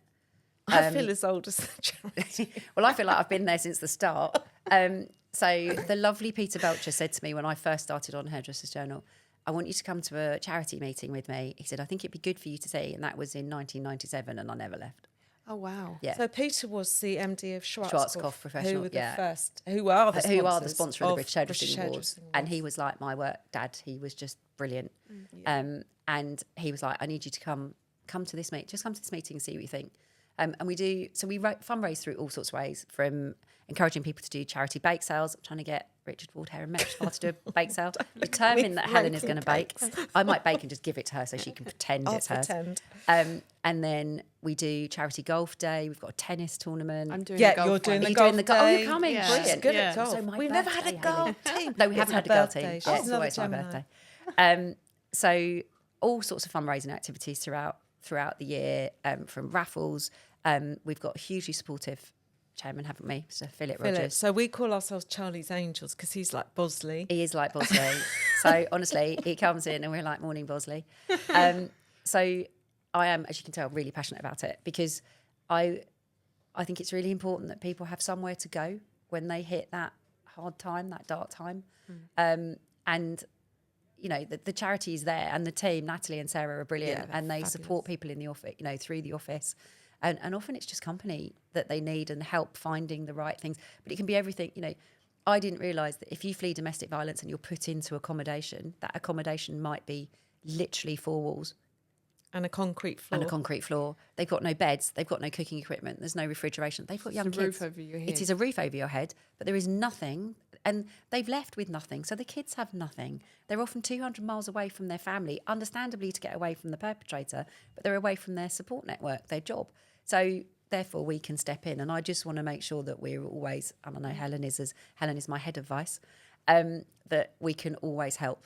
I feel as old as the charity. Well, I feel like I've been there since the start. So the lovely Peter Belcher said to me when I first started on Hairdressers Journal, I want you to come to a charity meeting with me. He said, I think it'd be good for you to see. And that was in 1997 and I never left. Oh, wow. Yeah. So Peter was the MD of Schwarzkopf Professional, who were the yeah. first, who are the sponsor of the British Hairdressing Awards. And he was like my work dad. He was just brilliant. And he was like, I need you to come to this meeting. Just come to this meeting and see what you think. And we fundraise through all sorts of ways, from encouraging people to do charity bake sales. I'm trying to get Richard Ward Hair and Mesh Spa to do a bake sale. Determined that Helen is going to bake. I might bake and just give it to her so she can pretend it's hers. And then we do charity golf day. We've got a tennis tournament. I'm doing the golf you're doing one. the golf day. Oh, you're coming. Yeah. She's Brilliant. good at golf. So my We've never had a birthday, golf Haylee. team. No, we haven't had a girl team. birthday. Yeah, She's it's always my another birthday. So all sorts of fundraising activities throughout the year, from raffles. We've got a hugely supportive chairman, haven't we? So Philip Rogers. So we call ourselves Charlie's Angels because he's like Bosley. He is like Bosley. So honestly, he comes in and we're like, morning, Bosley. So I am, as you can tell, really passionate about it because I think it's really important that people have somewhere to go when they hit that hard time, that dark time. And, you know, the charity is there and the team, Natalie and Sarah, are brilliant and they support people in the office, you know, through the office. And often it's just company that they need and help finding the right things. But it can be everything. You know, I didn't realise that if you flee domestic violence and you're put into accommodation, that accommodation might be literally 4 walls. And a concrete floor. And a concrete floor. They've got no beds. They've got no cooking equipment. There's no refrigeration. They've got young kids. It's a roof over your head. It is a roof over your head, but there is nothing. And they've left with nothing. So the kids have nothing. They're often 200 miles away from their family, understandably to get away from the perpetrator, but they're away from their support network, their job. So therefore we can step in. And I just want to make sure that we're always, and I know Helen is my head of vice, that we can always help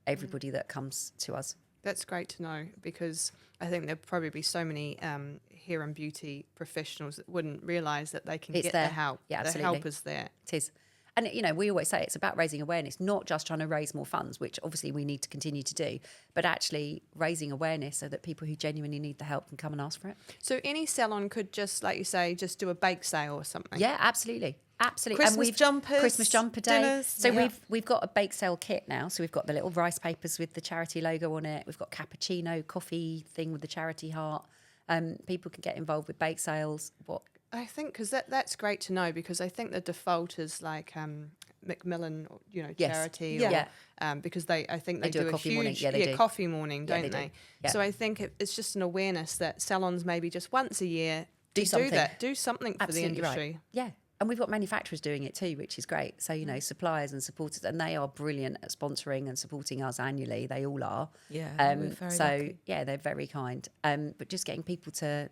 everybody that comes to us. That's great to know, because I think there'll probably be so many hair and beauty professionals that wouldn't realise that they can It's get there. the help. Yeah, the absolutely. help is there. It is. And, you know, we always say it's about raising awareness, not just trying to raise more funds, which obviously we need to continue to do, but actually raising awareness so that people who genuinely need the help can come and ask for it. So any salon could just, like you say, just do a bake sale or something? Yeah, absolutely. Absolutely. Christmas and jumpers, Christmas jumper day. dinners. So Yeah. we've got a bake sale kit now. So we've got the little rice papers with the charity logo on it. We've got cappuccino coffee thing with the charity heart. People can get involved with bake sales. I think because that's great to know, because I think the default is like Macmillan, Yes. charity, Yeah. or, because I think they do a coffee morning. huge Yeah, they do. coffee morning, Yeah, don't they do. they? Yeah. So I think it's just an awareness that salons maybe just once a year Do something. do something for Absolutely the industry. right. Yeah. And we've got manufacturers doing it too, which is great. So, suppliers and supporters, and they are brilliant at sponsoring and supporting us annually. They all are. Yeah, we're very so, lucky. yeah, they're very kind. But just getting people to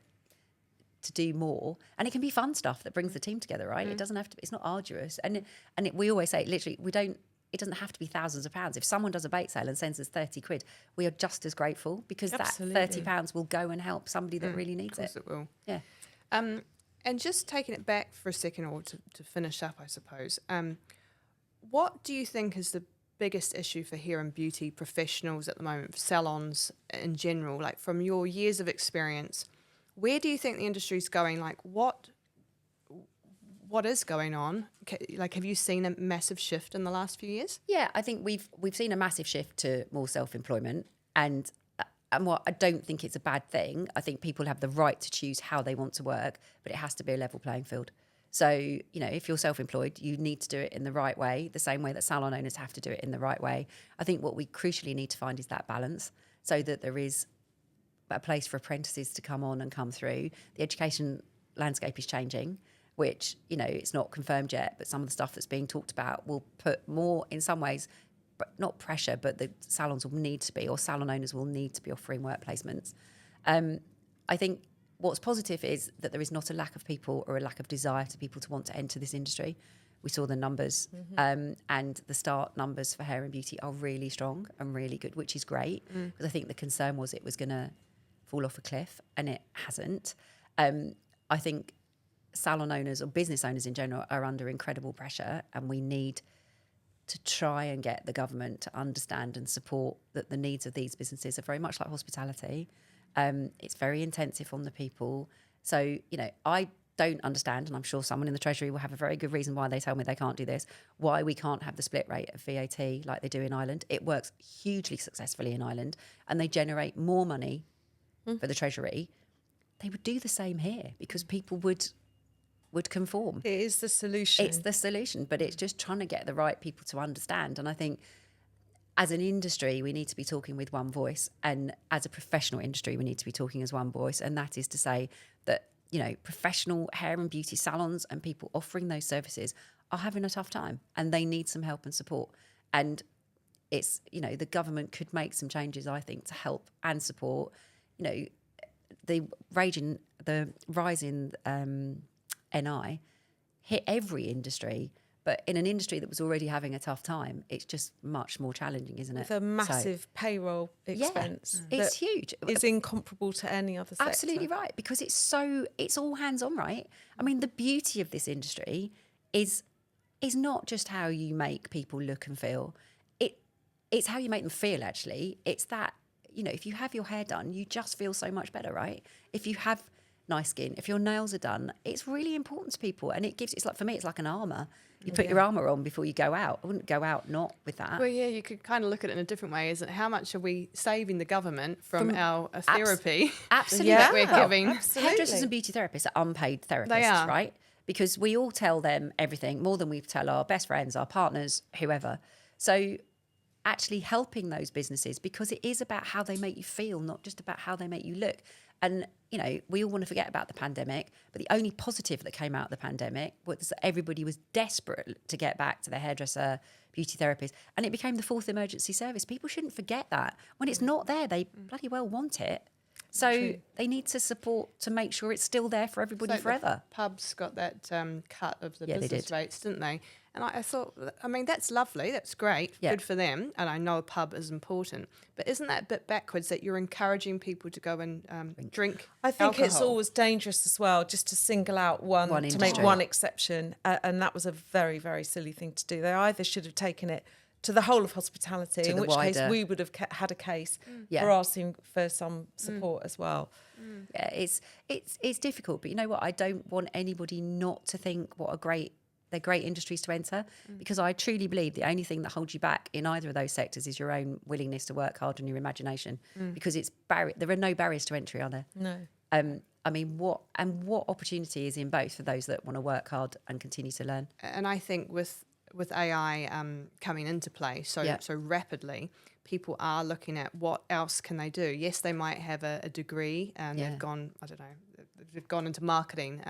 do more, and it can be fun stuff that brings the team together, right? It doesn't have to be, it's not arduous. And we always say, literally, it doesn't have to be thousands of pounds. If someone does a bake sale and sends us 30 quid, we are just as grateful, because Absolutely. that £30 will go and help somebody that really needs Of course it. it will. Yeah. And just taking it back for a second, or to finish up, I suppose, what do you think is the biggest issue for hair and beauty professionals at the moment, for salons in general? Like, from your years of experience, where do you think the industry's going? Like, what is going on? Like, have you seen a massive shift in the last few years? Yeah, I think we've seen a massive shift to more self-employment, and what I don't think it's a bad thing. I think people have the right to choose how they want to work, but it has to be a level playing field. So, if you're self-employed, you need to do it in the right way, the same way that salon owners have to do it in the right way. I think what we crucially need to find is that balance, so that there is a place for apprentices to come on and come through. The education landscape is changing, which, it's not confirmed yet, but some of the stuff that's being talked about will put more, in some ways, not pressure, but the salons will need to be, or salon owners will need to be offering work placements. I think what's positive is that there is not a lack of people, or a lack of desire to people to want to enter this industry. We saw the numbers, and the start numbers for hair and beauty are really strong and really good, which is great, because I think the concern was it was going to fall off a cliff, and it hasn't. I think salon owners, or business owners in general, are under incredible pressure, and we need to try and get the government to understand and support that the needs of these businesses are very much like hospitality. It's very intensive on the people. So, I don't understand, and I'm sure someone in the Treasury will have a very good reason why they tell me they can't do this, why we can't have the split rate of VAT like they do in Ireland. It works hugely successfully in Ireland, and they generate more money for the Treasury. They would do the same here, because people would conform. It is the solution. It's the solution, but it's just trying to get the right people to understand. And I think as an industry, we need to be talking with one voice, and as a professional industry, we need to be talking as one voice. And that is to say that, professional hair and beauty salons and people offering those services are having a tough time, and they need some help and support. And it's, the government could make some changes, I think, to help and support. The rise in NI hit every industry, but in an industry that was already having a tough time, it's just much more challenging, isn't it? With a massive payroll expense. It's huge. It's incomparable to any other sector. Absolutely right, because it's all hands on, right? I mean, the beauty of this industry is not just how you make people look and feel. It's how you make them feel, actually. It's that, if you have your hair done, you just feel so much better, right? If you have nice skin, if your nails are done, it's really important to people, and it's like, for me, it's like an armour. You put your armour on before you go out. I wouldn't go out not with that. Well, yeah, you could kind of look at it in a different way, isn't it? How much are we saving the government from our therapy Absolutely. that we're giving? Hairdressers and beauty therapists are unpaid therapists, They are. right? Because we all tell them everything, more than we tell our best friends, our partners, whoever. So actually helping those businesses, because it is about how they make you feel, not just about how they make you look. And, we all want to forget about the pandemic, but the only positive that came out of the pandemic was that everybody was desperate to get back to their hairdresser, beauty therapist, and it became the fourth emergency service. People shouldn't forget that. When it's not there, they bloody well want it. So they need to support to make sure it's still there for everybody forever. The pubs got that cut of the Yeah, they business did. rates, didn't they? And I thought, that's lovely. That's great. Yeah. Good for them. And I know a pub is important. But isn't that a bit backwards that you're encouraging people to go and drink I think it's alcohol? always dangerous as well, just to single out one to make industry. one exception. And that was a very, very silly thing to do. They either should have taken it to the whole of hospitality, To in the which case wider- we would have had a case Yeah. for asking for some support as well. Yeah, it's difficult, but you know what? I don't want anybody not to think what a great they're great industries to enter, because I truly believe the only thing that holds you back in either of those sectors is your own willingness to work hard and your imagination, because there are no barriers to entry, are there? No. I mean, what opportunity is in both for those that want to work hard and continue to learn? And I think with AI coming into play so rapidly, people are looking at what else can they do. Yes, they might have a degree and they've gone, I don't know, they've gone into marketing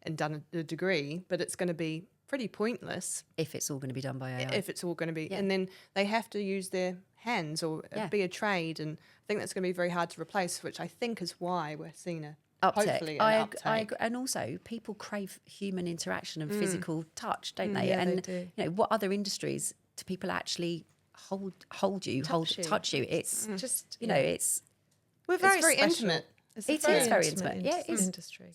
and done a degree, but it's going to be pretty pointless if it's all going to be done by AI. If it's all going to be, and then they have to use their hands or be a trade, and I think that's going to be very hard to replace, which I think is why we're seeing hopefully an uptake. And also, people crave human interaction and physical touch, don't they? Yeah, and they do. You know, what other industries do people actually touch you? It's Just it's we're very, very special. intimate. It's It is very intimate. Yeah, it is. Industry.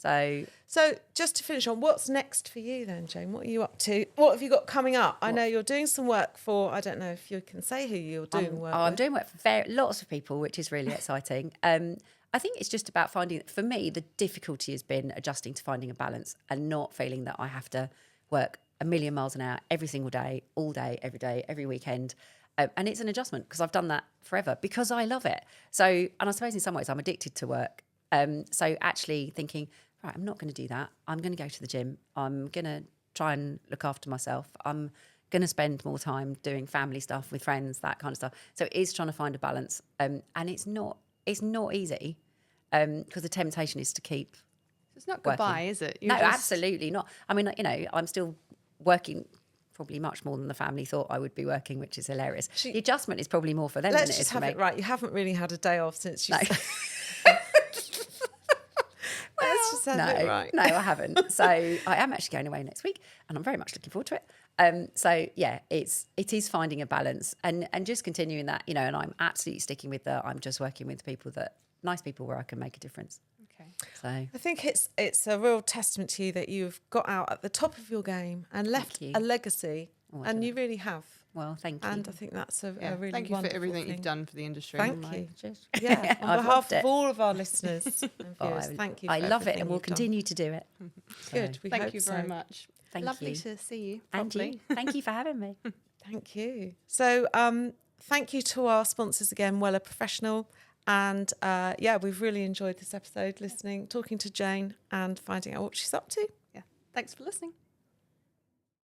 so just to finish on, what's next for you then, Jane? What are you up to? What have you got coming up? I know you're doing some work for, I don't know if you can say who you're doing work with. I'm doing work for lots of people, which is really exciting. I think it's just about finding, for me, the difficulty has been adjusting to finding a balance and not feeling that I have to work a million miles an hour every single day, all day, every weekend. And it's an adjustment because I've done that forever because I love it. So, and I suppose in some ways I'm addicted to work. So actually thinking, right, I'm not going to do that. I'm going to go to the gym. I'm going to try and look after myself. I'm going to spend more time doing family stuff with friends, that kind of stuff. So it is trying to find a balance. And it's not easy because the temptation is to keep It's not working. goodbye, is it? No, absolutely not. I mean, you know, I'm still working probably much more than the family thought I would be working, which is hilarious. The adjustment is probably more for them than Let's it is just for have me. it right. You haven't really had a day off since you. No. Let's just have it right. No, I haven't. So I am actually going away next week, and I'm very much looking forward to it. So yeah, it is finding a balance and just continuing that, you know. And I'm absolutely sticking with I'm just working with nice people where I can make a difference. Okay. So I think it's a real testament to you that you've got out at the top of your game and left you. a legacy, Oh, I and don't you really have. well, thank you. And I think that's a Yeah. really Thank you for wonderful everything thing. you've done for the industry. Thank you. Just- Yeah, on I've behalf loved of it. all of our listeners and Oh, viewers, thank you. For I love it, everything and we'll you've done. continue to do it. Good. We Thank hope you so. very much. Thank Lovely you. to see you. And Properly. you. Thank you for having me. Thank you. So, thank you to our sponsors again, Weller Professional. And we've really enjoyed this episode, talking to Jane and finding out what she's up to. Yeah. Thanks for listening.